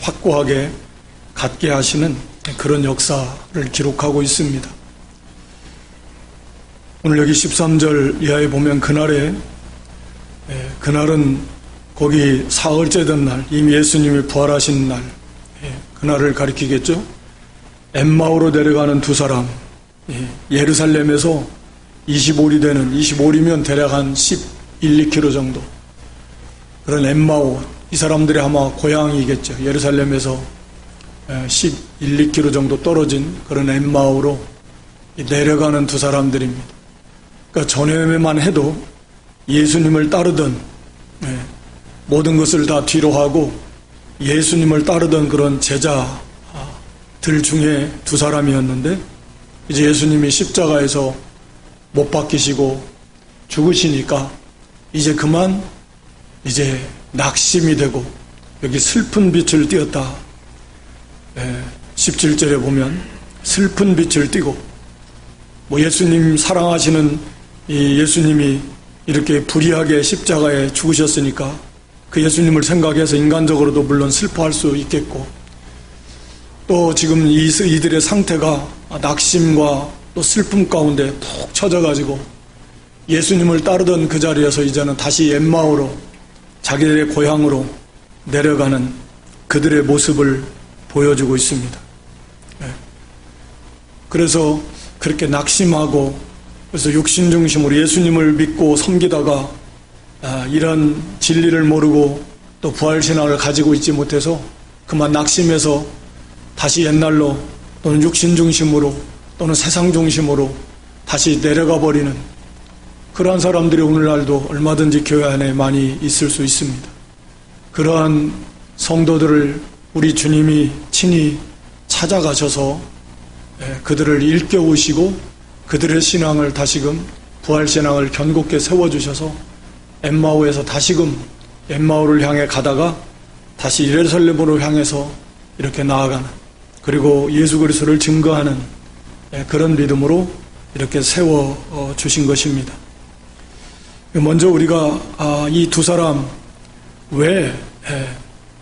확고하게 갖게 하시는 그런 역사를 기록하고 있습니다. 오늘 여기 13절 이하에 보면 그날은 거기 사흘째 된 날, 이미 예수님이 부활하신 날, 그날을 가리키겠죠. 엠마오로 내려가는 두 사람, 예루살렘에서 25리면 대략 한 11, 2km 정도, 그런 엠마오, 이 사람들이 아마 고향이겠죠. 예루살렘에서 11, 2km 정도 떨어진 그런 엠마오로 내려가는 두 사람들입니다. 그러니까 전에만 해도 예수님을 따르던, 모든 것을 다 뒤로 하고 예수님을 따르던 그런 제자들 중에 두 사람이었는데, 이제 예수님이 십자가에서 못 박히시고 죽으시니까 이제 그만 낙심이 되고 여기 슬픈 빛을 띄었다. 17절에 보면 슬픈 빛을 띠고, 예수님 사랑하시는 이 예수님이 이렇게 불의하게 십자가에 죽으셨으니까 그 예수님을 생각해서 인간적으로도 물론 슬퍼할 수 있겠고, 또 지금 이들의 상태가 낙심과 또 슬픔 가운데 푹 처져가지고 예수님을 따르던 그 자리에서 이제는 다시 엠마오로, 자기들의 고향으로 내려가는 그들의 모습을 보여주고 있습니다. 그래서 그렇게 낙심하고, 그래서 육신 중심으로 예수님을 믿고 섬기다가 이런 진리를 모르고 또 부활신앙을 가지고 있지 못해서 그만 낙심해서 다시 옛날로, 또는 육신 중심으로, 또는 세상 중심으로 다시 내려가 버리는 그러한 사람들이 오늘날도 얼마든지 교회 안에 많이 있을 수 있습니다. 그러한 성도들을 우리 주님이 친히 찾아가셔서 그들을 일깨우시고 그들의 신앙을 다시금 부활신앙을 견고하게 세워주셔서 엠마오에서 다시금 엠마오를 향해 가다가 다시 예루살렘으로 향해서 이렇게 나아가는, 그리고 예수 그리스도를 증거하는 그런 믿음으로 이렇게 세워주신 것입니다. 먼저 우리가 이 두 사람 왜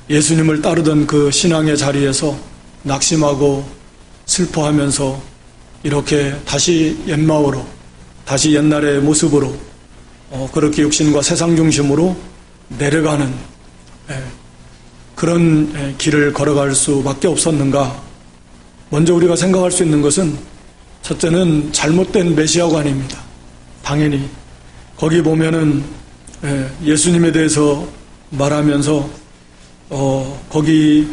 예수님을 따르던 그 신앙의 자리에서 낙심하고 슬퍼하면서 이렇게 다시 엠마오로, 다시 옛날의 모습으로 그렇게 육신과 세상 중심으로 내려가는 그런 길을 걸어갈 수밖에 없었는가? 먼저 우리가 생각할 수 있는 것은, 첫째는 잘못된 메시아관입니다. 당연히 거기 보면은 예수님에 대해서 말하면서 거기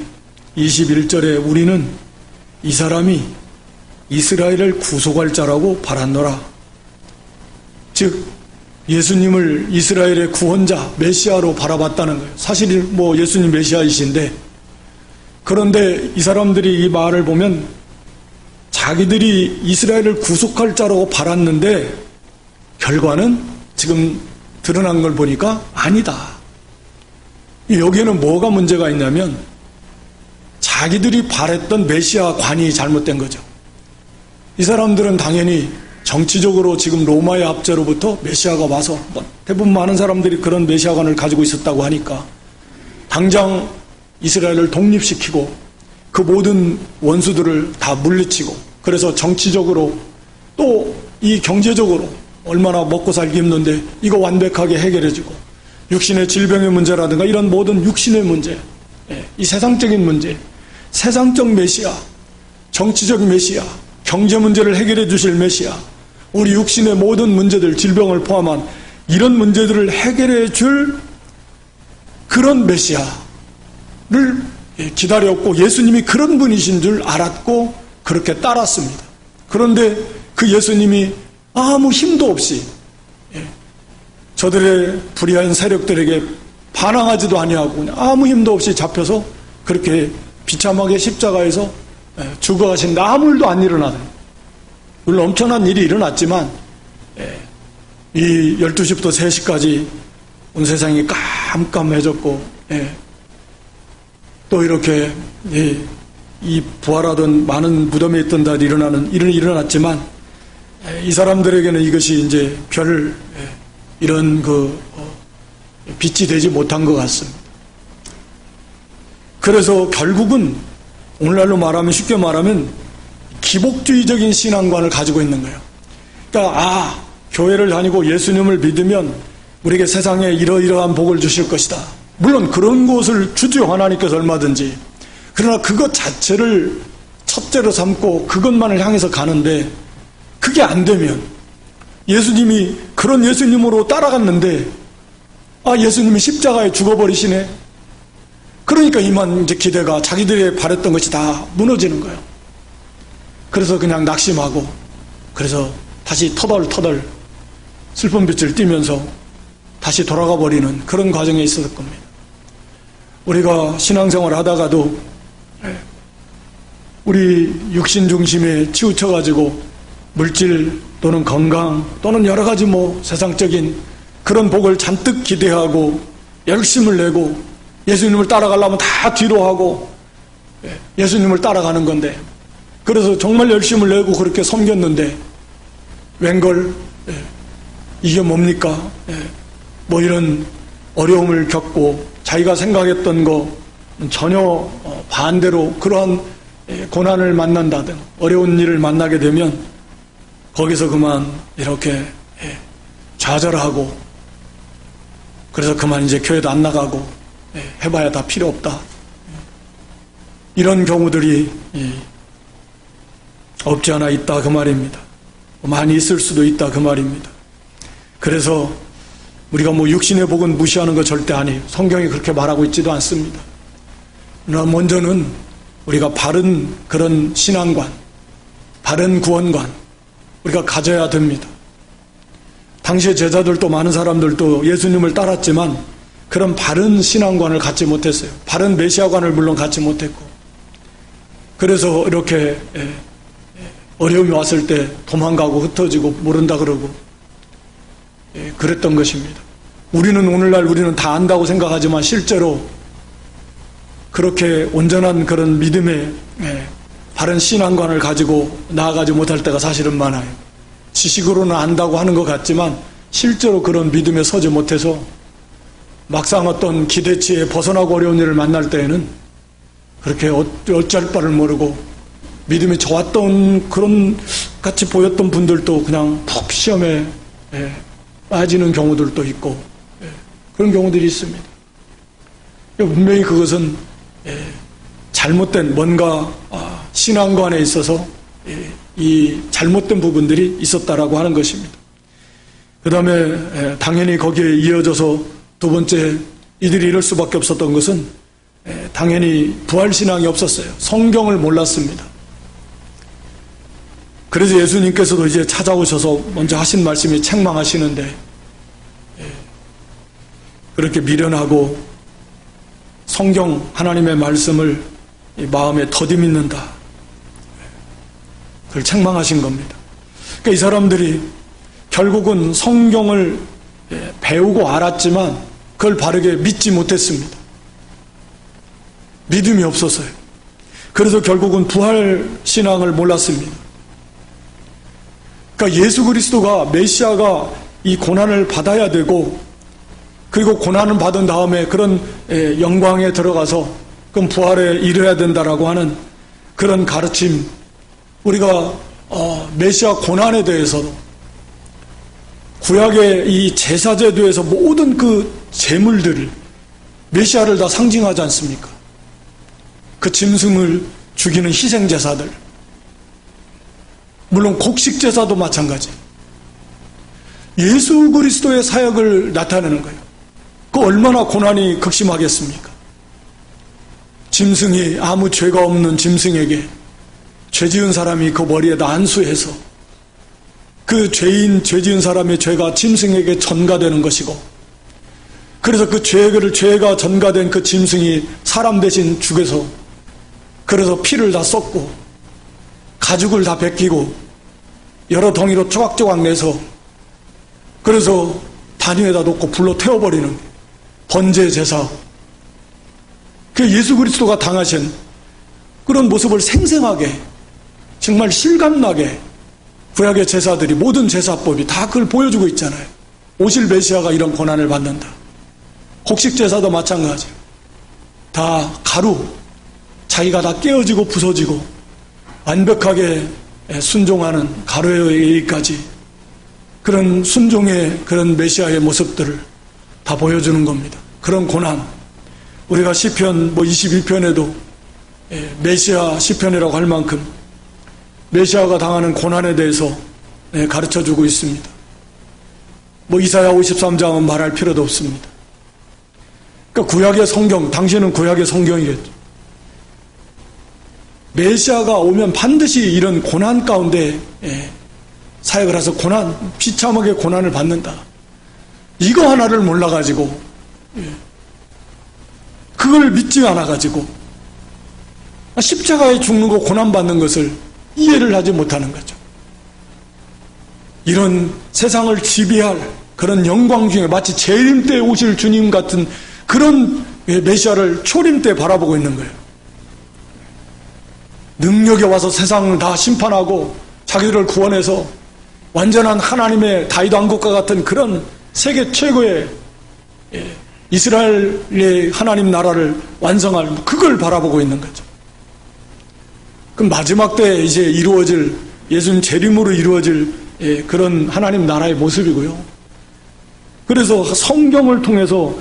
21절에 우리는 이 사람이 이스라엘을 구속할 자라고 바랐노라. 즉 예수님을 이스라엘의 구원자, 메시아로 바라봤다는 거예요. 사실 예수님 메시아이신데, 그런데 이 사람들이 이 말을 보면 자기들이 이스라엘을 구속할 자라고 바랐는데 결과는 지금 드러난 걸 보니까 아니다. 여기에는 뭐가 문제가 있냐면 자기들이 바랬던 메시아관이 잘못된 거죠. 이 사람들은 당연히 정치적으로 지금 로마의 압제로부터 메시아가 와서, 대부분 많은 사람들이 그런 메시아관을 가지고 있었다고 하니까 당장 이스라엘을 독립시키고 그 모든 원수들을 다 물리치고, 그래서 정치적으로 또 이 경제적으로 얼마나 먹고 살기 힘든데 이거 완벽하게 해결해주고, 육신의 질병의 문제라든가 이런 모든 육신의 문제, 이 세상적인 문제, 세상적 메시아, 정치적 메시아, 경제 문제를 해결해 주실 메시아, 우리 육신의 모든 문제들, 질병을 포함한 이런 문제들을 해결해 줄 그런 메시아를 기다렸고, 예수님이 그런 분이신 줄 알았고 그렇게 따랐습니다. 그런데 그 예수님이 아무 힘도 없이 저들의 불의한 세력들에게 반항하지도 아니하고 그냥 아무 힘도 없이 잡혀서 그렇게 비참하게 십자가에서 죽어가신, 아무 일도 안 일어나는, 물론 엄청난 일이 일어났지만 이 12시부터 3시까지 온 세상이 깜깜해졌고, 또 이렇게 이 부활하던 많은 무덤에 있던 다 일어나는 일은 일어났지만 이 사람들에게는 이것이 이제 별 이런 빛이 되지 못한 것 같습니다. 그래서 결국은 오늘날로 말하면, 쉽게 말하면 기복주의적인 신앙관을 가지고 있는 거예요. 그러니까 교회를 다니고 예수님을 믿으면 우리에게 세상에 이러이러한 복을 주실 것이다. 물론 그런 것을 주죠, 하나님께서 얼마든지. 그러나 그것 자체를 첫째로 삼고 그것만을 향해서 가는데, 그게 안 되면 예수님이 그런 예수님으로 따라갔는데 예수님이 십자가에 죽어버리시네. 그러니까 이만 이제 기대가, 자기들이 바랬던 것이 다 무너지는 거예요. 그래서 그냥 낙심하고, 그래서 다시 터덜터덜 슬픈 빛을 띠면서 다시 돌아가 버리는 그런 과정에 있었을 겁니다. 우리가 신앙생활 하다가도 우리 육신 중심에 치우쳐가지고 물질 또는 건강 또는 여러 가지 세상적인 그런 복을 잔뜩 기대하고 열심을 내고 예수님을 따라가려면 다 뒤로 하고 예수님을 따라가는 건데, 그래서 정말 열심을 내고 그렇게 섬겼는데 웬걸 이게 뭡니까? 이런 어려움을 겪고 자기가 생각했던 거 전혀 반대로 그러한 고난을 만난다든 어려운 일을 만나게 되면 거기서 그만 이렇게 좌절하고, 그래서 그만 이제 교회도 안 나가고 해봐야 다 필요 없다. 이런 경우들이 없지 않아 있다 그 말입니다. 많이 있을 수도 있다 그 말입니다. 그래서 우리가 육신의 복은 무시하는 거 절대 아니에요. 성경이 그렇게 말하고 있지도 않습니다. 그러나 먼저는 우리가 바른 그런 신앙관, 바른 구원관 우리가 가져야 됩니다. 당시의 제자들도 많은 사람들도 예수님을 따랐지만 그런 바른 신앙관을 갖지 못했어요. 바른 메시아관을 물론 갖지 못했고, 그래서 이렇게 어려움이 왔을 때 도망가고 흩어지고 모른다 그러고 그랬던 것입니다. 오늘날 우리는 다 안다고 생각하지만 실제로 그렇게 온전한 그런 믿음의 바른 신앙관을 가지고 나아가지 못할 때가 사실은 많아요. 지식으로는 안다고 하는 것 같지만 실제로 그런 믿음에 서지 못해서 막상 어떤 기대치에 벗어나고 어려운 일을 만날 때에는 그렇게 어쩔 바를 모르고 믿음이 좋았던 그런 같이 보였던 분들도 그냥 푹 시험에 빠지는 경우들도 있고 그런 경우들이 있습니다. 분명히 그것은 잘못된 뭔가 신앙관에 있어서 이 잘못된 부분들이 있었다라고 하는 것입니다. 그 다음에 당연히 거기에 이어져서 두 번째 이들이 이럴 수밖에 없었던 것은 당연히 부활신앙이 없었어요. 성경을 몰랐습니다. 그래서 예수님께서도 이제 찾아오셔서 먼저 하신 말씀이 책망하시는데 그렇게 미련하고 성경 하나님의 말씀을 마음에 더디 믿는다, 그걸 책망하신 겁니다. 그러니까 이 사람들이 결국은 성경을 배우고 알았지만 그걸 바르게 믿지 못했습니다. 믿음이 없었어요. 그래서 결국은 부활신앙을 몰랐습니다. 그러니까 예수 그리스도가, 메시아가 이 고난을 받아야 되고, 그리고 고난을 받은 다음에 그런 영광에 들어가서 그럼 부활에 이르러야 된다라고 하는 그런 가르침, 우리가 메시아 고난에 대해서도 구약의 이 제사제도에서 모든 그 제물들을 메시아를 다 상징하지 않습니까? 그 짐승을 죽이는 희생제사들, 물론 곡식제사도 마찬가지. 예수 그리스도의 사역을 나타내는 거예요. 그 얼마나 고난이 극심하겠습니까? 짐승이, 아무 죄가 없는 짐승에게 죄 지은 사람이 그 머리에다 안수해서 그 죄 지은 사람의 죄가 짐승에게 전가되는 것이고, 그래서 그 죄가 전가된 그 짐승이 사람 대신 죽여서, 그래서 피를 다 쏟고 가죽을 다 벗기고 여러 덩이로 조각조각 내서 그래서 단위에다 놓고 불로 태워버리는 번제 제사, 그 예수 그리스도가 당하신 그런 모습을 생생하게, 정말 실감나게 구약의 제사들이, 모든 제사법이 다 그걸 보여주고 있잖아요. 오실 메시아가 이런 고난을 받는다. 곡식 제사도 마찬가지예요. 다 가루, 자기가 다 깨어지고 부서지고 완벽하게 순종하는 가루에 이르기까지 그런 순종의 그런 메시아의 모습들을 다 보여주는 겁니다. 그런 고난, 우리가 시편 22편에도 메시아 시편이라고 할 만큼 메시아가 당하는 고난에 대해서 가르쳐주고 있습니다. 이사야 53장은 말할 필요도 없습니다. 그러니까 구약의 성경, 당시에는 구약의 성경이겠죠. 메시아가 오면 반드시 이런 고난 가운데 사역을 해서 비참하게 고난을 받는다. 이거 하나를 몰라가지고 그걸 믿지 않아가지고 십자가에 죽는 거 고난받는 것을 이해를 하지 못하는 거죠. 이런 세상을 지배할 그런 영광 중에 마치 재림 때 오실 주님 같은 그런 메시아를 초림 때 바라보고 있는 거예요. 능력에 와서 세상을 다 심판하고 자기들을 구원해서 완전한 하나님의 다윗 왕국과 같은 그런 세계 최고의 이스라엘의 하나님 나라를 완성할 그걸 바라보고 있는 거죠. 그럼 마지막 때 이제 이루어질 예수님 재림으로 이루어질 그런 하나님 나라의 모습이고요. 그래서 성경을 통해서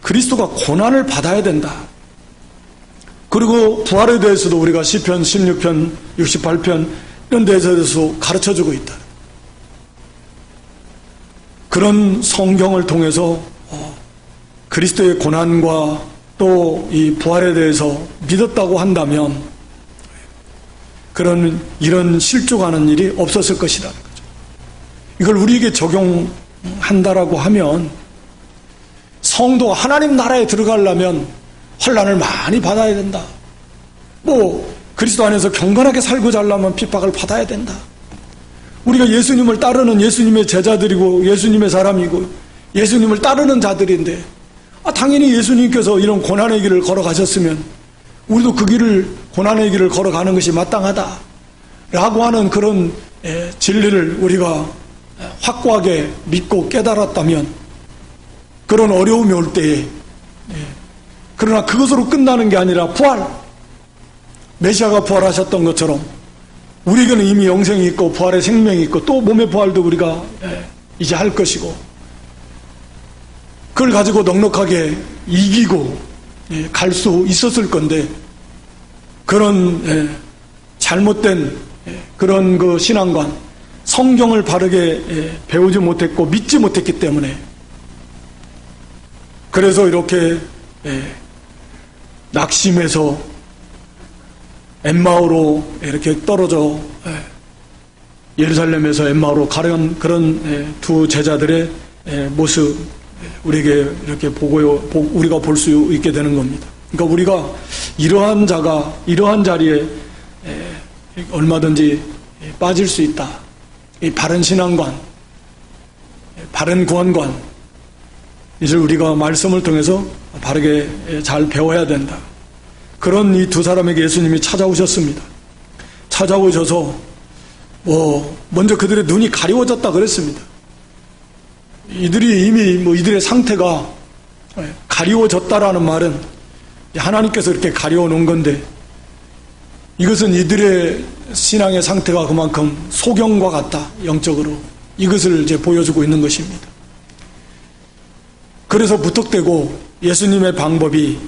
그리스도가 고난을 받아야 된다. 그리고 부활에 대해서도 우리가 시편 16편, 68편 이런 데서 가르쳐주고 있다. 그런 성경을 통해서 그리스도의 고난과 또 이 부활에 대해서 믿었다고 한다면 이런 실족하는 일이 없었을 것이라는 거죠. 이걸 우리에게 적용한다라고 하면 성도가 하나님 나라에 들어가려면 환난을 많이 받아야 된다. 그리스도 안에서 경건하게 살고자 하려면 핍박을 받아야 된다. 우리가 예수님을 따르는 예수님의 제자들이고 예수님의 사람이고 예수님을 따르는 자들인데 당연히 예수님께서 이런 고난의 길을 걸어가셨으면 우리도 그 길을 고난의 길을 걸어가는 것이 마땅하다 라고 하는 그런 진리를 우리가 확고하게 믿고 깨달았다면 그런 어려움이 올 때에 그러나 그것으로 끝나는 게 아니라 부활, 메시아가 부활하셨던 것처럼 우리에게는 이미 영생이 있고 부활의 생명이 있고 또 몸의 부활도 우리가 이제 할 것이고 그걸 가지고 넉넉하게 이기고 갈 수 있었을 건데 그런 잘못된 그런 그 신앙관, 성경을 바르게 배우지 못했고 믿지 못했기 때문에 그래서 이렇게 낙심해서 엠마오로 이렇게 떨어져 예루살렘에서 엠마오로 가려는 그런 두 제자들의 모습 우리에게 이렇게 우리가 볼 수 있게 되는 겁니다. 그러니까 우리가 이러한 자리에 얼마든지 빠질 수 있다. 이 바른 신앙관, 바른 구원관 이제 우리가 말씀을 통해서 바르게 잘 배워야 된다. 그런 이 두 사람에게 예수님이 찾아오셨습니다. 찾아오셔서 먼저 그들의 눈이 가리워졌다 그랬습니다. 이들이 이미 이들의 상태가 가리워졌다라는 말은 하나님께서 이렇게 가리워 놓은 건데 이것은 이들의 신앙의 상태가 그만큼 소경과 같다. 영적으로 이것을 이제 보여주고 있는 것입니다. 그래서 무턱대고 예수님의 방법이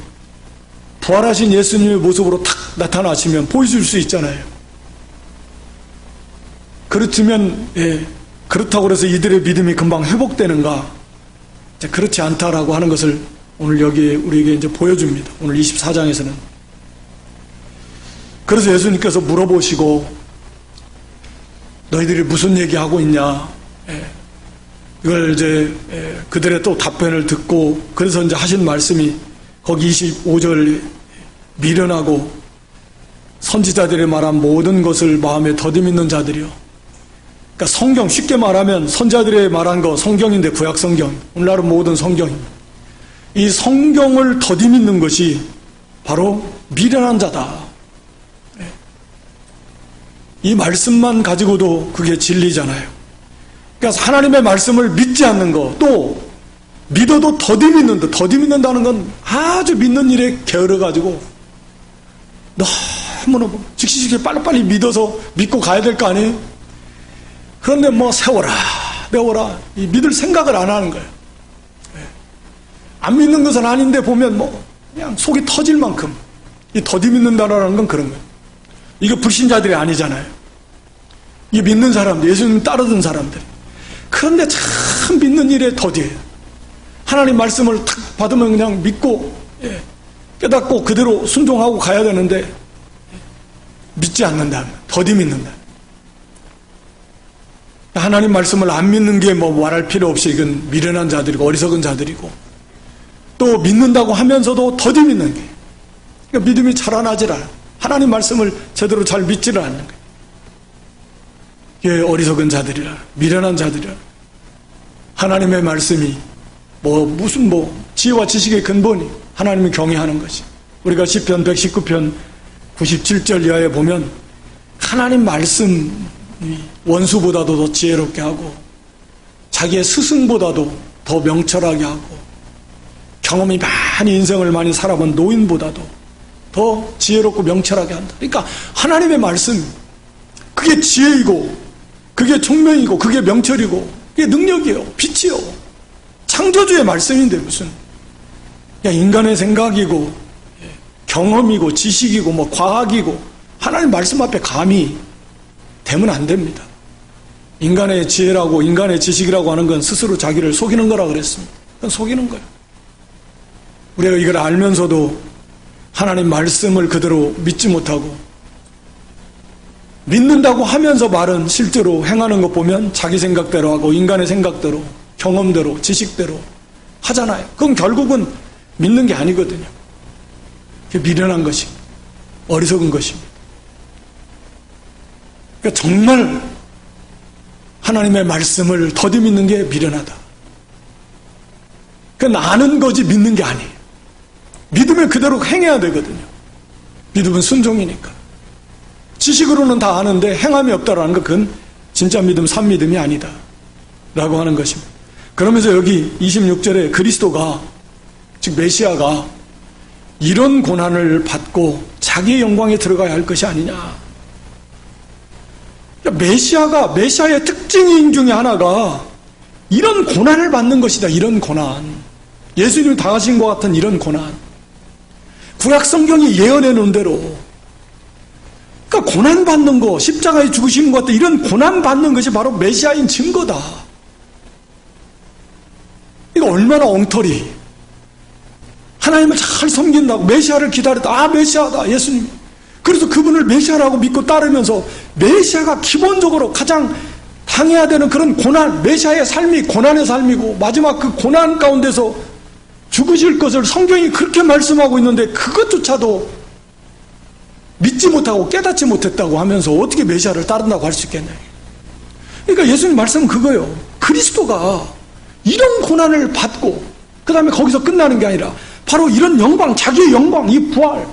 부활하신 예수님의 모습으로 탁 나타나시면 보여줄 수 있잖아요. 그렇다면 그렇다고 해서 이들의 믿음이 금방 회복되는가? 그렇지 않다라고 하는 것을 오늘 여기 우리에게 이제 보여줍니다. 오늘 24장에서는. 그래서 예수님께서 물어보시고 너희들이 무슨 얘기하고 있냐? 이걸 이제 그들의 또 답변을 듣고 그래서 이제 하신 말씀이 거기 25절 미련하고 선지자들이 말한 모든 것을 마음에 더듬 있는 자들이요. 그러니까 성경 쉽게 말하면 선지자들이 말한 거 성경인데 구약 성경 오늘날은 모든 성경입니다. 이 성경을 더듬 있는 것이 바로 미련한 자다. 이 말씀만 가지고도 그게 진리잖아요. 그러니까 하나님의 말씀을 믿지 않는 거, 또 믿어도 더디 믿는다. 더디 믿는다는 건 아주 믿는 일에 게을러가지고 너무너무 즉시 빨리빨리 믿어서 믿고 가야 될 거 아니에요? 그런데 뭐 세워라 내워라 이 믿을 생각을 안 하는 거예요. 안 믿는 것은 아닌데 보면 뭐 그냥 속이 터질 만큼 이 더디 믿는다라는 건 그런 거예요. 이거 불신자들이 아니잖아요. 이 믿는 사람들, 예수님 따르던 사람들. 그런데 참 믿는 일에 더디해요. 하나님 말씀을 탁 받으면 그냥 믿고 깨닫고 그대로 순종하고 가야 되는데 믿지 않는다. 더디 믿는다. 하나님 말씀을 안 믿는 게 뭐 말할 필요 없이 이건 미련한 자들이고 어리석은 자들이고 또 믿는다고 하면서도 더디 믿는 게 그러니까 믿음이 자라나질 않아요. 하나님 말씀을 제대로 잘 믿지를 않는 거예요. 이게 어리석은 자들이라 미련한 자들이라 하나님의 말씀이 무슨 지혜와 지식의 근본이 하나님을 경외하는 것이 우리가 시편 119편 97절 이하에 보면 하나님 말씀이 원수보다도 더 지혜롭게 하고 자기의 스승보다도 더 명철하게 하고 경험이 많이 인생을 많이 살아본 노인보다도 더 지혜롭고 명철하게 한다. 그러니까 하나님의 말씀 그게 지혜이고 그게 총명이고 그게 명철이고 그게 능력이에요. 빛이요. 창조주의 말씀인데 무슨 인간의 생각이고 경험이고 지식이고 과학이고 하나님 말씀 앞에 감히 되면 안 됩니다. 인간의 지혜라고 인간의 지식이라고 하는 건 스스로 자기를 속이는 거라 그랬습니다. 그건 속이는 거예요. 우리가 이걸 알면서도 하나님 말씀을 그대로 믿지 못하고 믿는다고 하면서 말은 실제로 행하는 것 보면 자기 생각대로 하고 인간의 생각대로 경험대로 지식대로 하잖아요. 그건 결국은 믿는 게 아니거든요. 그게 미련한 것이 어리석은 것입니다. 그러니까 정말 하나님의 말씀을 더디 믿는 게 미련하다. 그건 아는 거지 믿는 게 아니에요. 믿으면 그대로 행해야 되거든요. 믿음은 순종이니까. 지식으로는 다 아는데 행함이 없다라는 것 그건 진짜 믿음, 산 믿음이 아니다 라고 하는 것입니다. 그러면서 여기 26절에 그리스도가 즉 메시아가 이런 고난을 받고 자기의 영광에 들어가야 할 것이 아니냐. 메시아의 특징인 중에 하나가 이런 고난을 받는 것이다. 이런 고난. 예수님이 당하신 것 같은 이런 고난. 구약 성경이 예언해 놓은 대로 그러니까 고난받는 거, 십자가에 죽으시는 것 같은 이런 고난받는 것이 바로 메시아인 증거다. 이거 얼마나 엉터리. 하나님을 잘 섬긴다고 메시아를 기다렸다. 메시아다 예수님. 그래서 그분을 메시아라고 믿고 따르면서 메시아가 기본적으로 가장 당해야 되는 그런 고난, 메시아의 삶이 고난의 삶이고 마지막 그 고난 가운데서 죽으실 것을 성경이 그렇게 말씀하고 있는데 그것조차도 믿지 못하고 깨닫지 못했다고 하면서 어떻게 메시아를 따른다고 할 수 있겠냐. 그러니까 예수님 말씀은 그거예요. 그리스도가 이런 고난을 받고 그 다음에 거기서 끝나는 게 아니라 바로 이런 영광, 자기의 영광, 이 부활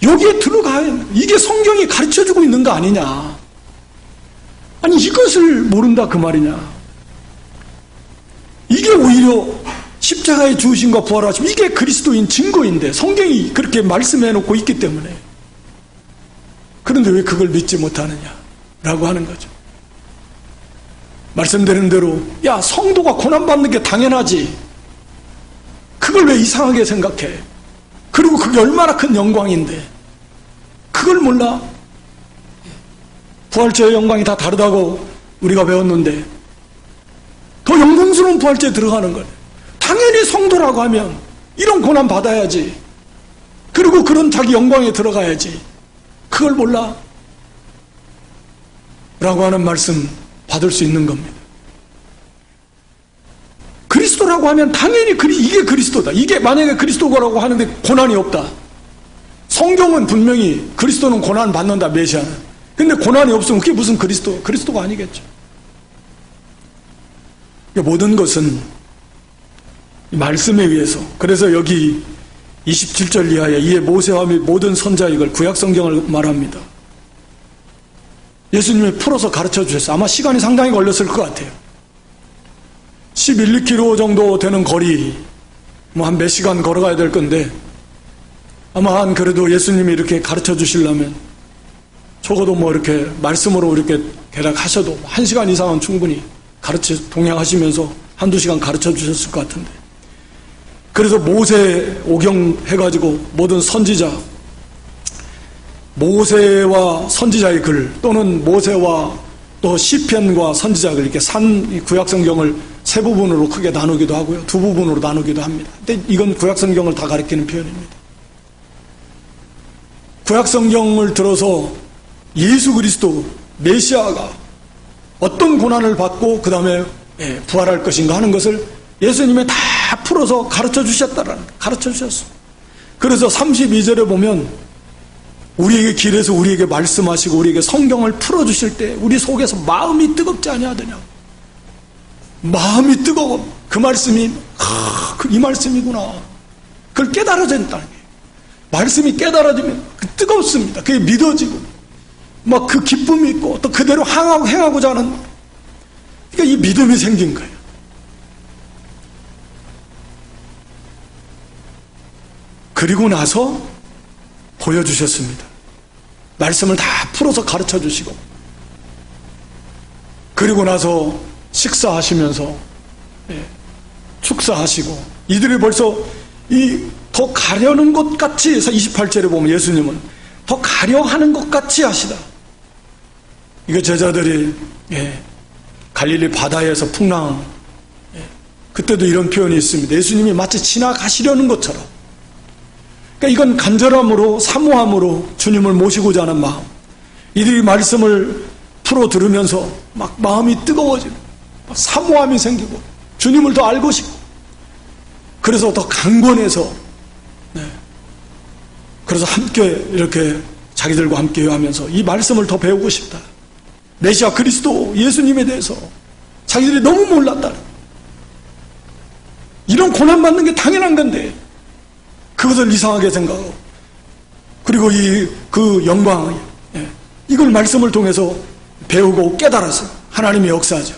여기에 들어가야 이게 성경이 가르쳐주고 있는 거 아니냐. 아니 이것을 모른다 그 말이냐. 이게 오히려 십자가의 죽으심과 부활하심 이게 그리스도인 증거인데 성경이 그렇게 말씀해놓고 있기 때문에 그런데 왜 그걸 믿지 못하느냐 라고 하는 거죠. 말씀드린 대로 성도가 고난받는 게 당연하지 그걸 왜 이상하게 생각해. 그리고 그게 얼마나 큰 영광인데 그걸 몰라. 부활체의 영광이 다 다르다고 우리가 배웠는데 더 영광스러운 부활체에 들어가는 거예요. 당연히 성도라고 하면 이런 고난 받아야지. 그리고 그런 자기 영광에 들어가야지. 그걸 몰라? 라고 하는 말씀 받을 수 있는 겁니다. 그리스도라고 하면 당연히 이게 그리스도다. 이게 만약에 그리스도라고 하는데 고난이 없다. 성경은 분명히 그리스도는 고난 받는다 메시아는. 근데 고난이 없으면 그게 무슨 그리스도가 아니겠죠. 모든 것은 말씀에 의해서. 그래서 여기 27절 이하에 이에 모세와 및 모든 선자 이걸 구약 성경을 말합니다. 예수님이 풀어서 가르쳐 주셨어요. 아마 시간이 상당히 걸렸을 것 같아요. 11, 2km 정도 되는 거리, 뭐 한 몇 시간 걸어가야 될 건데, 아마 한 그래도 예수님이 이렇게 가르쳐 주시려면 적어도 뭐 이렇게 말씀으로 이렇게 대략하셔도 1시간 이상은 충분히 동행하시면서 한두 시간 가르쳐 주셨을 것 같은데, 그래서 모세 오경 해가지고 모든 선지자, 모세와 선지자의 글, 또는 모세와 또 시편과 선지자 글, 이렇게 구약성경을 세 부분으로 크게 나누기도 하고요, 두 부분으로 나누기도 합니다. 근데 이건 구약성경을 다 가리키는 표현입니다. 구약성경을 들어서 예수 그리스도 메시아가 어떤 고난을 받고 그 다음에 부활할 것인가 하는 것을 예수님이 다 풀어서 가르쳐 주셨어. 그래서 32절에 보면 우리에게 길에서 우리에게 말씀하시고 우리에게 성경을 풀어주실 때 우리 속에서 마음이 뜨겁지 아니하더냐. 마음이 뜨거워. 그 말씀이 이 말씀이구나. 그걸 깨달아야 된다는 거예요. 말씀이 깨달아지면 뜨겁습니다. 그게 믿어지고 막 그 기쁨이 있고 또 그대로 행하고자 하는, 그러니까 이 믿음이 생긴 거예요. 그리고 나서 보여주셨습니다. 말씀을 다 풀어서 가르쳐 주시고, 그리고 나서 식사하시면서 축사하시고, 이들이 벌써 더 가려는 것 같이 해서 28절에 보면 예수님은 더 가려 하는 것 같이 하시다. 이거 제자들이 갈릴리 바다에서 풍랑, 그때도 이런 표현이 있습니다. 예수님이 마치 지나가시려는 것처럼. 그러니까 이건 간절함으로 사모함으로 주님을 모시고자 하는 마음, 이들이 말씀을 풀어 들으면서 막 마음이 뜨거워지고 사모함이 생기고 주님을 더 알고 싶고, 그래서 더 강권해서 그래서 함께 이렇게 자기들과 함께 하면서 이 말씀을 더 배우고 싶다. 메시아 그리스도 예수님에 대해서 자기들이 너무 몰랐다. 이런 고난받는 게 당연한 건데 그것을 이상하게 생각하고, 그리고 그 영광, 이걸 말씀을 통해서 배우고 깨달아서 하나님의 역사죠.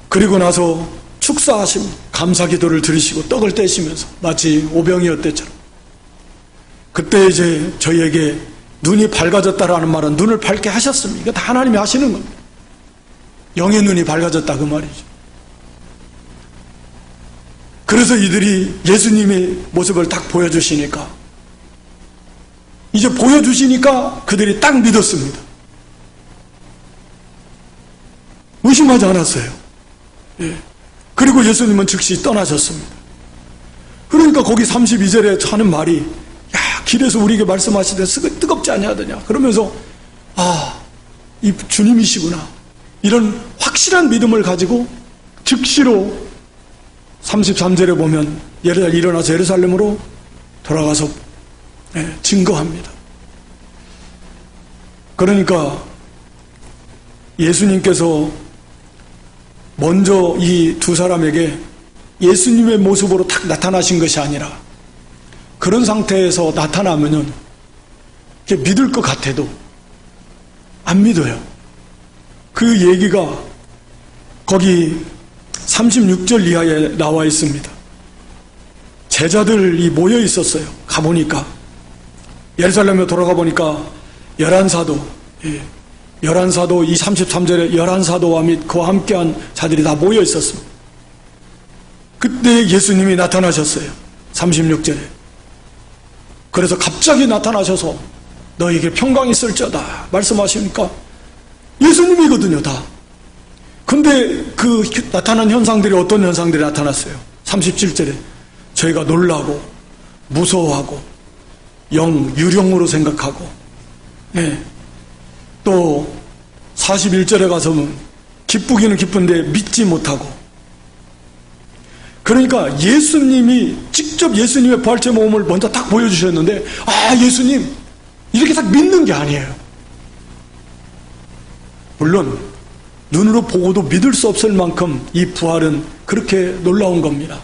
그리고 나서 축사하시고 감사기도를 드리시고 떡을 떼시면서 마치 오병이어때처럼, 그때 이제 저희에게 눈이 밝아졌다라는 말은 눈을 밝게 하셨습니다. 이거 다 하나님이 하시는 겁니다. 영의 눈이 밝아졌다 그 말이죠. 그래서 이들이 예수님의 모습을 딱 보여주시니까, 이제 보여주시니까 그들이 딱 믿었습니다. 의심하지 않았어요. 그리고 예수님은 즉시 떠나셨습니다. 그러니까 거기 32절에 하는 말이, 야, 길에서 우리에게 말씀하시되 뜨겁지 아니하더냐. 그러면서 이 주님이시구나, 이런 확실한 믿음을 가지고 즉시로 33절에 보면 일어나서 예루살렘으로 돌아가서 증거합니다. 그러니까 예수님께서 먼저 이 두 사람에게 예수님의 모습으로 딱 나타나신 것이 아니라, 그런 상태에서 나타나면은 믿을 것 같아도 안 믿어요. 그 얘기가 거기 36절 이하에 나와 있습니다. 제자들이 모여 있었어요. 가보니까 예루살렘에 돌아가 보니까 11사도, 이 33절에 11사도와 및 그와 함께한 자들이 다 모여 있었습니다. 그때 예수님이 나타나셨어요. 36절에. 그래서 갑자기 나타나셔서 너에게 평강이 있을지어다 말씀하시니까 예수님이거든요, 다. 근데 그 나타난 현상들이 어떤 현상들이 나타났어요? 37절에 저희가 놀라고 무서워하고 유령으로 생각하고, 또 41절에 가서는 기쁘기는 기쁜데 믿지 못하고. 그러니까 예수님이 직접 예수님의 부활체 모험을 먼저 딱 보여주셨는데, 예수님 이렇게 딱 믿는 게 아니에요. 물론 눈으로 보고도 믿을 수 없을 만큼 이 부활은 그렇게 놀라운 겁니다.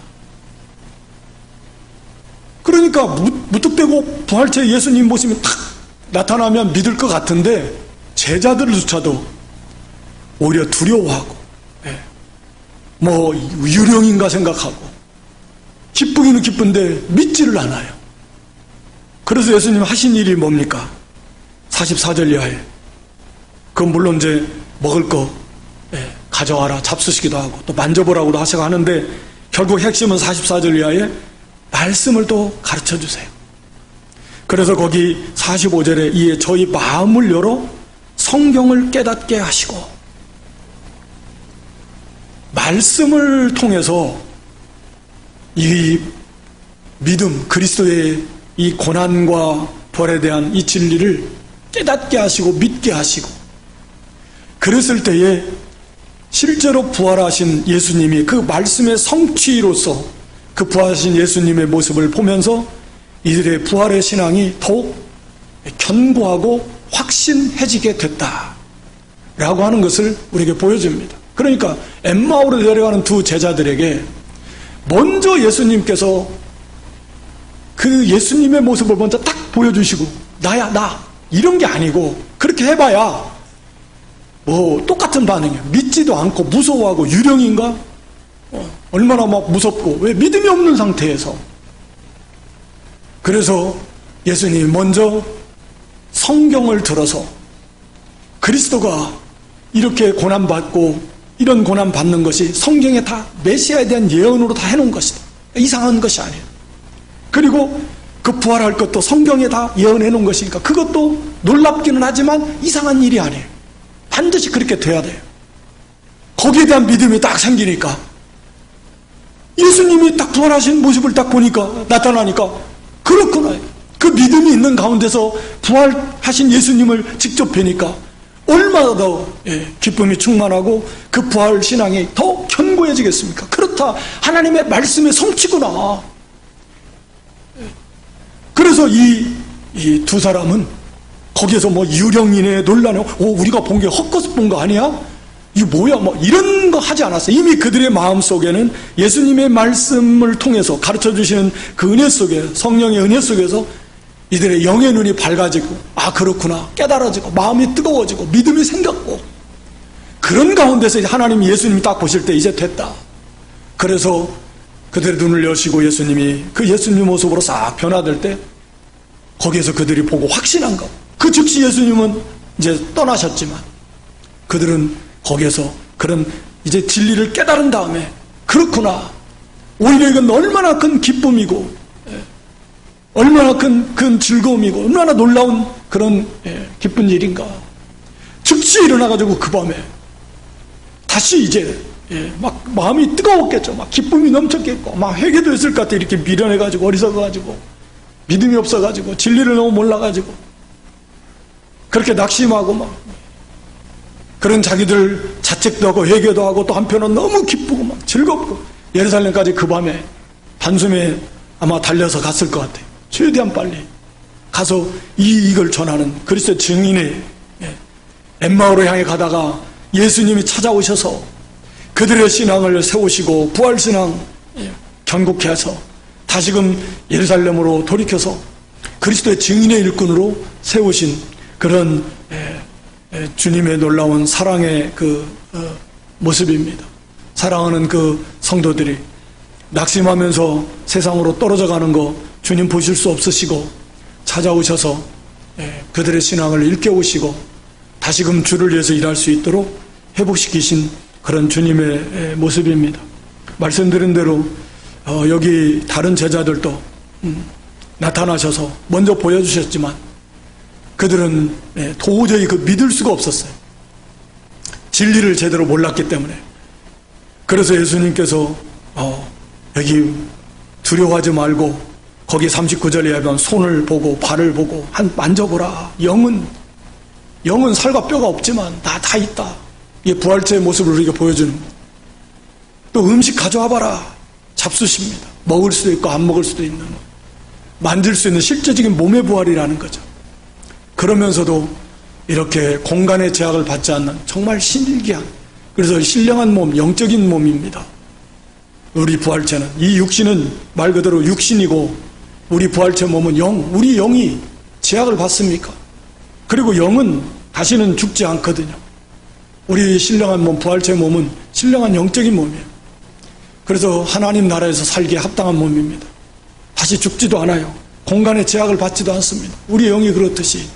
그러니까 무뚝대고 부활체 예수님 모습이 탁 나타나면 믿을 것 같은데, 제자들조차도 오히려 두려워하고 뭐 유령인가 생각하고 기쁘기는 기쁜데 믿지를 않아요. 그래서 예수님 하신 일이 뭡니까? 44절 이하에 그 물론 이제 먹을 거 가져와라 잡수시기도 하고 또 만져보라고도 하는데 결국 핵심은 44절 이하에 말씀을 또 가르쳐 주세요. 그래서 거기 45절에 이에 저희 마음을 열어 성경을 깨닫게 하시고, 말씀을 통해서 이 믿음, 그리스도의 이 고난과 벌에 대한 이 진리를 깨닫게 하시고 믿게 하시고, 그랬을 때에 실제로 부활하신 예수님이 그 말씀의 성취로서 그 부활하신 예수님의 모습을 보면서 이들의 부활의 신앙이 더욱 견고하고 확신해지게 됐다라고 하는 것을 우리에게 보여줍니다. 그러니까 엠마오로 내려가는 두 제자들에게 먼저 예수님께서 그 예수님의 모습을 먼저 딱 보여주시고 나야 나 이런 게 아니고, 그렇게 해봐야 뭐 똑같은 반응이에요. 믿지도 않고 무서워하고 유령인가? 얼마나 막 무섭고, 왜 믿음이 없는 상태에서. 그래서 예수님이 먼저 성경을 들어서 그리스도가 이렇게 고난받고 이런 고난받는 것이 성경에 다 메시아에 대한 예언으로 다 해놓은 것이다, 이상한 것이 아니에요. 그리고 그 부활할 것도 성경에 다 예언해 놓은 것이니까 그것도 놀랍기는 하지만 이상한 일이 아니에요. 반드시 그렇게 돼야 돼요. 거기에 대한 믿음이 딱 생기니까, 예수님이 딱 부활하신 모습을 딱 보니까, 나타나니까 그렇구나, 그 믿음이 있는 가운데서 부활하신 예수님을 직접 뵈니까 얼마나 더 기쁨이 충만하고 그 부활 신앙이 더 견고해지겠습니까? 그렇다, 하나님의 말씀의 성취구나. 그래서 이 두 사람은 거기에서 뭐 유령이네 논란에 우리가 본 게 헛것을 본 거 아니야? 이게 뭐야? 뭐 이런 거 하지 않았어요. 이미 그들의 마음 속에는 예수님의 말씀을 통해서 가르쳐 주시는 그 은혜 속에, 성령의 은혜 속에서 이들의 영의 눈이 밝아지고, 아 그렇구나 깨달아지고 마음이 뜨거워지고 믿음이 생겼고, 그런 가운데서 하나님 예수님이 딱 보실 때 이제 됐다. 그래서 그들의 눈을 여시고 예수님이 그 예수님 모습으로 싹 변화될 때 거기에서 그들이 보고 확신한 것. 그 즉시 예수님은 이제 떠나셨지만 그들은 거기에서 그런 이제 진리를 깨달은 다음에, 그렇구나, 오히려 이건 얼마나 큰 기쁨이고 얼마나 큰 즐거움이고 얼마나 놀라운 그런 기쁜 일인가. 즉시 일어나가지고 그 밤에 다시 이제 막 마음이 뜨거웠겠죠. 막 기쁨이 넘쳤겠고 막 회개도 했을 것 같아. 이렇게 미련해가지고 어리석어가지고 믿음이 없어가지고 진리를 너무 몰라가지고 그렇게 낙심하고 막 그런 자기들 자책도 하고 회개도 하고, 또 한편은 너무 기쁘고 막 즐겁고 예루살렘까지 그 밤에 단숨에 아마 달려서 갔을 것 같아요. 최대한 빨리 가서 이걸 전하는 그리스도의 증인의 엠마오로 향해 가다가 예수님이 찾아오셔서 그들의 신앙을 세우시고 부활신앙 견고케 해서 다시금 예루살렘으로 돌이켜서 그리스도의 증인의 일꾼으로 세우신 그런 주님의 놀라운 사랑의 그 모습입니다. 사랑하는 그 성도들이 낙심하면서 세상으로 떨어져 가는 거 주님 보실 수 없으시고 찾아오셔서 그들의 신앙을 일깨우시고 다시금 주를 위해서 일할 수 있도록 회복시키신 그런 주님의 모습입니다. 말씀드린 대로 여기 다른 제자들도 나타나셔서 먼저 보여주셨지만 그들은 도저히 그 믿을 수가 없었어요. 진리를 제대로 몰랐기 때문에. 그래서 예수님께서 여기 두려워하지 말고 거기 39절에 하면 손을 보고 발을 보고 만져보라. 영은 살과 뼈가 없지만 다 있다. 이게 부활체의 모습을 우리에게 보여주는 거예요. 또 음식 가져와 봐라. 잡수십니다. 먹을 수도 있고 안 먹을 수도 있는, 만질 수 있는 실제적인 몸의 부활이라는 거죠. 그러면서도 이렇게 공간의 제약을 받지 않는 정말 신기한, 그래서 신령한 몸, 영적인 몸입니다. 우리 부활체는, 이 육신은 말 그대로 육신이고 우리 부활체 몸은 우리 영이 제약을 받습니까? 그리고 영은 다시는 죽지 않거든요. 우리 신령한 몸, 부활체 몸은 신령한 영적인 몸이에요. 그래서 하나님 나라에서 살기에 합당한 몸입니다. 다시 죽지도 않아요. 공간의 제약을 받지도 않습니다. 우리의 영이 그렇듯이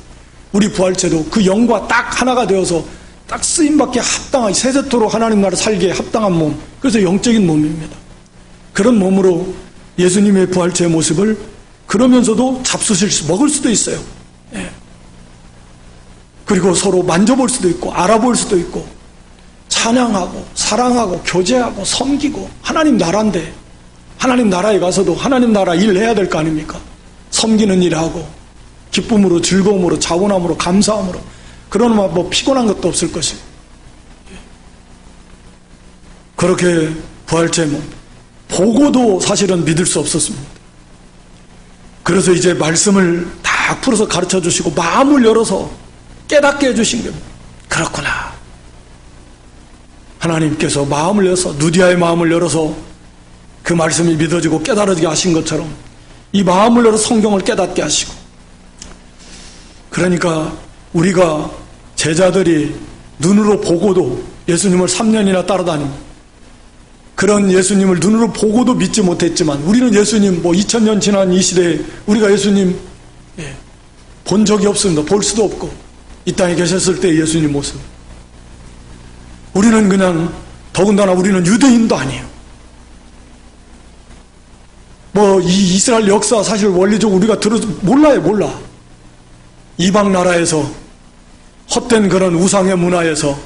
우리 부활체도 그 영과 딱 하나가 되어서 딱 쓰임받기에 합당한, 세세토록 하나님 나라 살기에 합당한 몸, 그래서 영적인 몸입니다. 그런 몸으로 예수님의 부활체의 모습을 그러면서도 먹을 수도 있어요. 예. 그리고 서로 만져볼 수도 있고 알아볼 수도 있고 찬양하고 사랑하고 교제하고 섬기고, 하나님 나라인데 하나님 나라에 가서도 하나님 나라 일 해야 될 거 아닙니까? 섬기는 일하고 기쁨으로 즐거움으로 자원함으로 감사함으로, 그러면 뭐 피곤한 것도 없을 것이고, 그렇게 부활체 몸 보고도 사실은 믿을 수 없었습니다. 그래서 이제 말씀을 다 풀어서 가르쳐 주시고 마음을 열어서 깨닫게 해주신 겁니다. 그렇구나, 하나님께서 마음을 열어서, 누디아의 마음을 열어서 그 말씀이 믿어지고 깨달아지게 하신 것처럼 이 마음을 열어 성경을 깨닫게 하시고, 그러니까 우리가 제자들이 눈으로 보고도 예수님을 3년이나 따라다닙니다. 그런 예수님을 눈으로 보고도 믿지 못했지만, 우리는 예수님 2000년 지난 이 시대에 우리가 예수님 본 적이 없습니다. 볼 수도 없고, 이 땅에 계셨을 때 예수님 모습, 우리는 그냥, 더군다나 우리는 유대인도 아니에요. 이 이스라엘 역사 사실 원리적으로 우리가 몰라. 이방 나라에서 헛된 그런 우상의 문화에서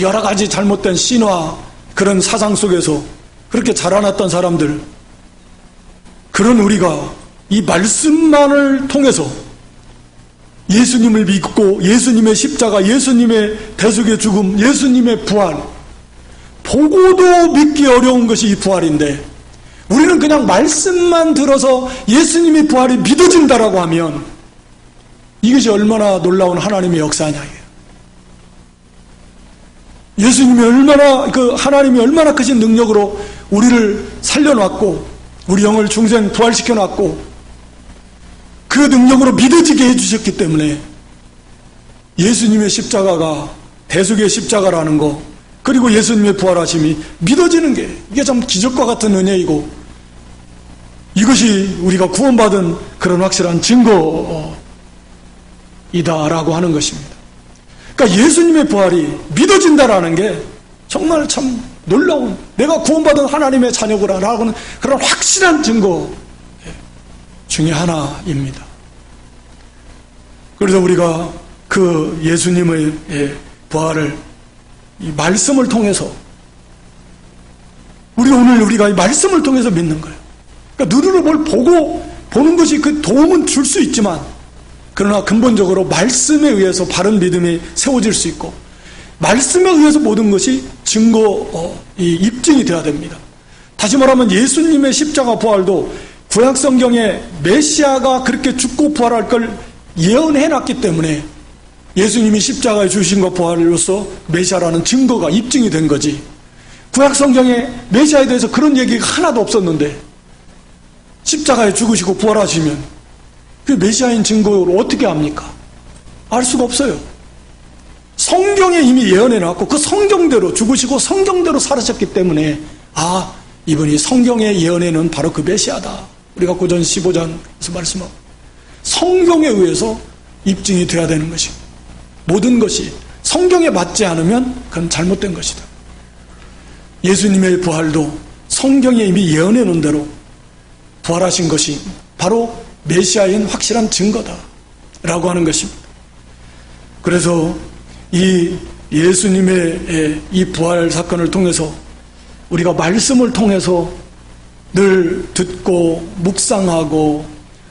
여러 가지 잘못된 신화 그런 사상 속에서 그렇게 자라났던 사람들, 그런 우리가 이 말씀만을 통해서 예수님을 믿고 예수님의 십자가, 예수님의 대속의 죽음, 예수님의 부활 보고도 믿기 어려운 것이 이 부활인데, 우리는 그냥 말씀만 들어서 예수님의 부활이 믿어진다라고 하면 이것이 얼마나 놀라운 하나님의 역사냐. 예수님이 하나님이 얼마나 크신 능력으로 우리를 살려놨고 우리 영을 중생 부활시켜놨고 그 능력으로 믿어지게 해주셨기 때문에 예수님의 십자가가 대속의 십자가라는 거, 그리고 예수님의 부활하심이 믿어지는 게, 이게 참 기적과 같은 은혜이고, 이것이 우리가 구원받은 그런 확실한 증거이다라고 하는 것입니다. 그러니까 예수님의 부활이 믿어진다라는 게 정말 참 놀라운, 내가 구원받은 하나님의 자녀구나라고 하는 그런 확실한 증거 중에 하나입니다. 그래서 우리가 그 예수님의 부활을 이 말씀을 통해서, 우리가 이 말씀을 통해서 믿는 거예요. 그러니까 눈으로 뭘 보는 것이 그 도움은 줄 수 있지만, 그러나 근본적으로 말씀에 의해서 바른 믿음이 세워질 수 있고, 말씀에 의해서 모든 것이 입증이 되어야 됩니다. 다시 말하면 예수님의 십자가 부활도 구약 성경에 메시아가 그렇게 죽고 부활할 걸 예언해놨기 때문에 예수님이 십자가에 주신 것 부활로서 메시아라는 증거가 입증이 된 거지, 구약 성경에 메시아에 대해서 그런 얘기가 하나도 없었는데 십자가에 죽으시고 부활하시면 그 메시아인 증거로 어떻게 합니까? 알 수가 없어요. 성경에 이미 예언해놨고 그 성경대로 죽으시고 성경대로 살으셨기 때문에, 이분이 성경에 예언해는 바로 그 메시아다. 우리가 고전 15장에서 말씀하고, 성경에 의해서 입증이 돼야 되는 것이고, 모든 것이 성경에 맞지 않으면 그건 잘못된 것이다. 예수님의 부활도 성경에 이미 예언해 놓은 대로 부활하신 것이 바로 메시아인 확실한 증거다라고 하는 것입니다. 그래서 이 예수님의 이 부활 사건을 통해서 우리가 말씀을 통해서 늘 듣고 묵상하고,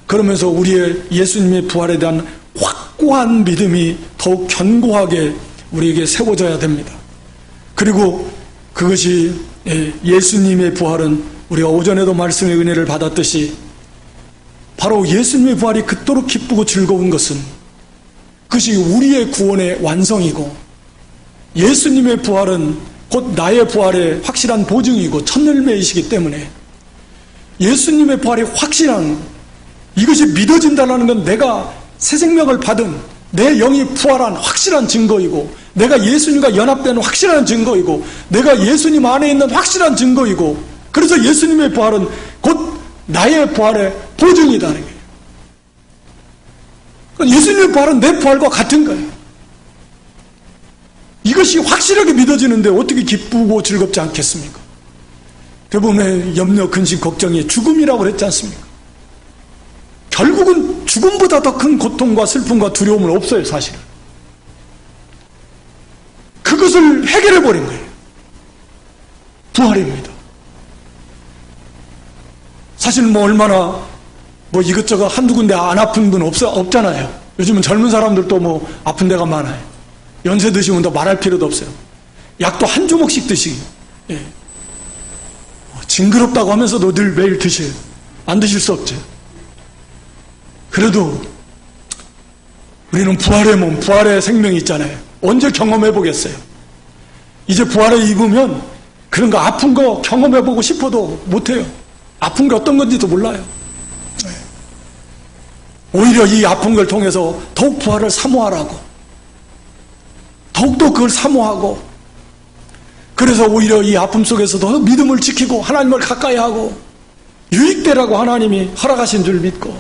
그러면서 우리의 예수님의 부활에 대한 확고한 믿음이 더욱 견고하게 우리에게 세워져야 됩니다. 그리고 그것이 예수님의 부활은 우리가 오전에도 말씀의 은혜를 받았듯이 바로 예수님의 부활이 그토록 기쁘고 즐거운 것은 그것이 우리의 구원의 완성이고, 예수님의 부활은 곧 나의 부활의 확실한 보증이고 첫열매이시기 때문에 예수님의 부활이 확실한, 이것이 믿어진다는 건 내가 새 생명을 받은 내 영이 부활한 확실한 증거이고, 내가 예수님과 연합되는 확실한 증거이고, 내가 예수님 안에 있는 확실한 증거이고, 그래서 예수님의 부활은 곧 나의 부활의 보증이다는 거예요. 그러니까 예수님의 부활은 내 부활과 같은 거예요. 이것이 확실하게 믿어지는데 어떻게 기쁘고 즐겁지 않겠습니까? 대부분의 염려, 근심, 걱정이 죽음이라고 그랬지 않습니까? 결국은 죽음보다 더 큰 고통과 슬픔과 두려움은 없어요, 사실은. 그것을 해결해버린 거예요. 부활입니다. 사실 얼마나 이것저것 한두 군데 안 아픈 분 없잖아요. 요즘은 젊은 사람들도 아픈 데가 많아요. 연세 드시면 더 말할 필요도 없어요. 약도 한 주먹씩 드시기. 예. 징그럽다고 하면서도 늘 매일 드셔요. 안 드실 수 없죠. 그래도 우리는 부활의 몸, 부활의 생명이 있잖아요. 언제 경험해 보겠어요? 이제 부활에 입으면 그런 거 아픈 거 경험해 보고 싶어도 못해요. 아픈 게 어떤 건지도 몰라요. 오히려 이 아픈 걸 통해서 더욱 부활을 사모하라고, 더욱더 그걸 사모하고, 그래서 오히려 이 아픔 속에서도 믿음을 지키고 하나님을 가까이 하고 유익되라고 하나님이 허락하신 줄 믿고,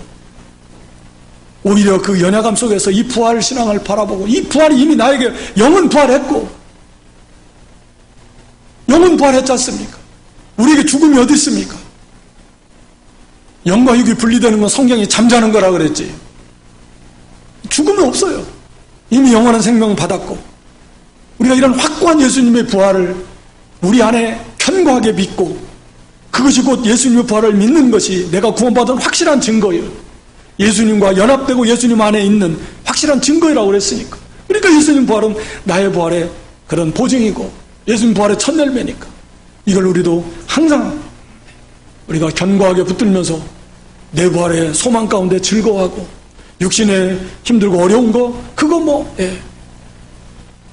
오히려 그 연약함 속에서 이 부활 신앙을 바라보고, 이 부활이 이미 나에게 영은 부활했고, 영은 부활했지 않습니까? 우리에게 죽음이 어디 있습니까? 영과 육이 분리되는 건 성경이 잠자는 거라 그랬지. 죽음은 없어요. 이미 영원한 생명을 받았고, 우리가 이런 확고한 예수님의 부활을 우리 안에 견고하게 믿고, 그것이 곧 예수님의 부활을 믿는 것이 내가 구원받은 확실한 증거예요. 예수님과 연합되고 예수님 안에 있는 확실한 증거라고 그랬으니까. 그러니까 예수님 부활은 나의 부활의 그런 보증이고 예수님 부활의 첫 열매니까, 이걸 우리도 항상 우리가 견고하게 붙들면서 내 부활의 소망 가운데 즐거워하고, 육신에 힘들고 어려운 거 그거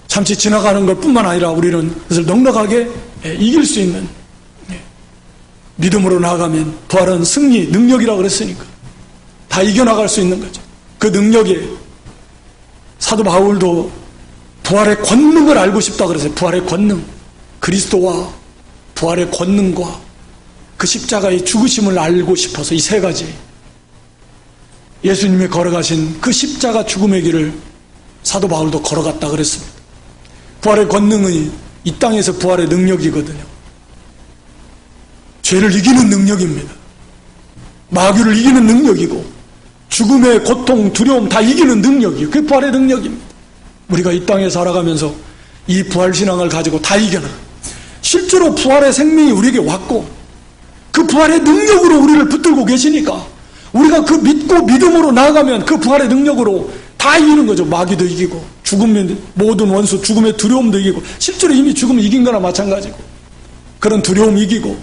잠시 지나가는 것 뿐만 아니라 우리는 그것을 넉넉하게 이길 수 있는, 믿음으로 나아가면 부활은 승리, 능력이라고 그랬으니까 다 이겨나갈 수 있는 거죠. 그 능력에 사도 바울도 부활의 권능을 알고 싶다 그랬어요. 부활의 권능, 그리스도와 부활의 권능과 그 십자가의 죽으심을 알고 싶어서 이 세 가지, 예수님이 걸어가신 그 십자가 죽음의 길을 사도 바울도 걸어갔다 그랬습니다. 부활의 권능이 이 땅에서 부활의 능력이거든요. 죄를 이기는 능력입니다. 마귀를 이기는 능력이고 죽음의 고통, 두려움 다 이기는 능력이에요. 그게 부활의 능력입니다. 우리가 이 땅에 살아가면서 이 부활신앙을 가지고 다 이겨나, 실제로 부활의 생명이 우리에게 왔고 그 부활의 능력으로 우리를 붙들고 계시니까 우리가 그 믿고 믿음으로 나아가면 그 부활의 능력으로 다 이기는 거죠. 마귀도 이기고 죽음의 모든 원수, 죽음의 두려움도 이기고, 실제로 이미 죽음을 이긴 거나 마찬가지고, 그런 두려움 이기고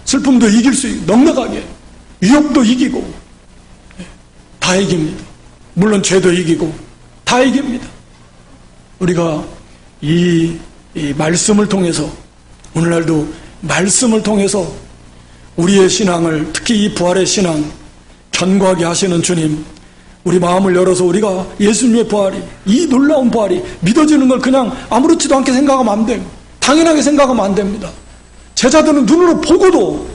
슬픔도 이길 수 있고, 넉넉하게 위협도 이기고 다 이깁니다. 물론 죄도 이기고 다 이깁니다. 우리가 이 말씀을 통해서, 오늘날도 말씀을 통해서 우리의 신앙을, 특히 이 부활의 신앙 견고하게 하시는 주님, 우리 마음을 열어서 우리가 예수님의 부활이, 이 놀라운 부활이 믿어지는 걸 그냥 아무렇지도 않게 생각하면 안 돼요. 당연하게 생각하면 안 됩니다. 제자들은 눈으로 보고도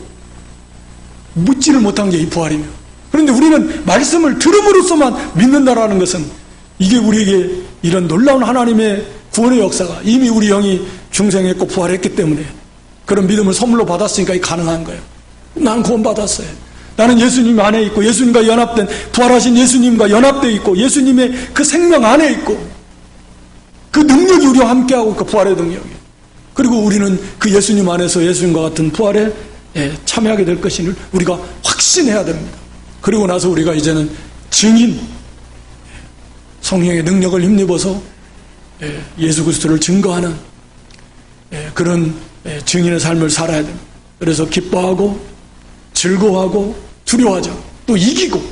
묻지를 못한 게 이 부활이며, 그런데 우리는 말씀을 들음으로써만 믿는다라는 것은, 이게 우리에게 이런 놀라운 하나님의 구원의 역사가 이미 우리 영이 중생했고 부활했기 때문에 그런 믿음을 선물로 받았으니까 가능한 거예요. 나는 구원받았어요. 나는 예수님 안에 있고 예수님과 연합된, 부활하신 예수님과 연합되어 있고 예수님의 그 생명 안에 있고 그 능력이 우리와 함께하고, 그 부활의 능력이, 그리고 우리는 그 예수님 안에서 예수님과 같은 부활에 참여하게 될 것임을 우리가 확신해야 됩니다. 그리고 나서 우리가 이제는 증인, 성령의 능력을 힘입어서 예수 그리스도를 증거하는 그런 증인의 삶을 살아야 됩니다. 그래서 기뻐하고 즐거워하고 두려워하죠. 또 이기고,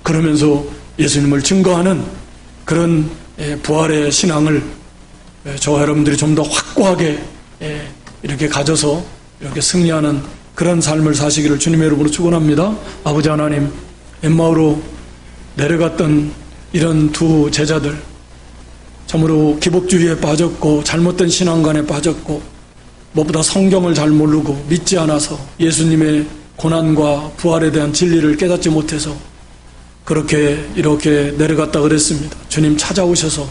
그러면서 예수님을 증거하는 그런 부활의 신앙을 저와 여러분들이 좀 더 확고하게 이렇게 가져서 이렇게 승리하는 그런 삶을 사시기를 주님의 이름으로 축원합니다. 아버지 하나님, 엠마오로 내려갔던 이런 두 제자들, 참으로 기복주의에 빠졌고 잘못된 신앙관에 빠졌고 무엇보다 성경을 잘 모르고 믿지 않아서 예수님의 고난과 부활에 대한 진리를 깨닫지 못해서 그렇게 이렇게 내려갔다 그랬습니다. 주님 찾아오셔서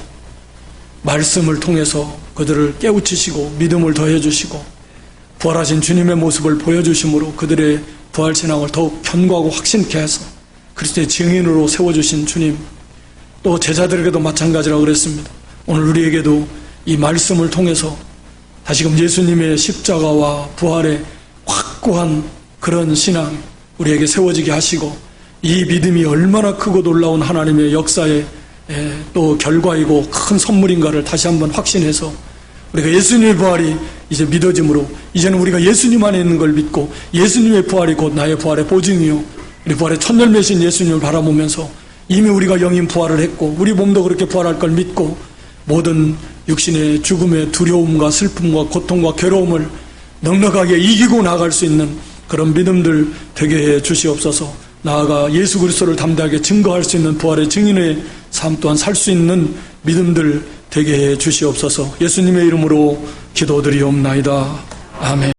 말씀을 통해서 그들을 깨우치시고 믿음을 더해 주시고 부활하신 주님의 모습을 보여주심으로 그들의 부활신앙을 더욱 견고하고 확신케 해서 그리스도의 증인으로 세워주신 주님, 또 제자들에게도 마찬가지라고 그랬습니다. 오늘 우리에게도 이 말씀을 통해서 다시금 예수님의 십자가와 부활의 확고한 그런 신앙 우리에게 세워지게 하시고 이 믿음이 얼마나 크고 놀라운 하나님의 역사의 또 결과이고 큰 선물인가를 다시 한번 확신해서 우리가 예수님의 부활이 이제 믿어짐으로 이제는 우리가 예수님 안에 있는 걸 믿고 예수님의 부활이 곧 나의 부활의 보증이요 우리 부활의 첫열매신 예수님을 바라보면서 이미 우리가 영인 부활을 했고 우리 몸도 그렇게 부활할 걸 믿고 모든 육신의 죽음의 두려움과 슬픔과 고통과 괴로움을 넉넉하게 이기고 나아갈 수 있는 그런 믿음들 되게 해 주시옵소서. 나아가 예수 그리스도를 담대하게 증거할 수 있는 부활의 증인의 삶 또한 살 수 있는 믿음들 되게 해 주시옵소서. 예수님의 이름으로 기도드리옵나이다. 아멘.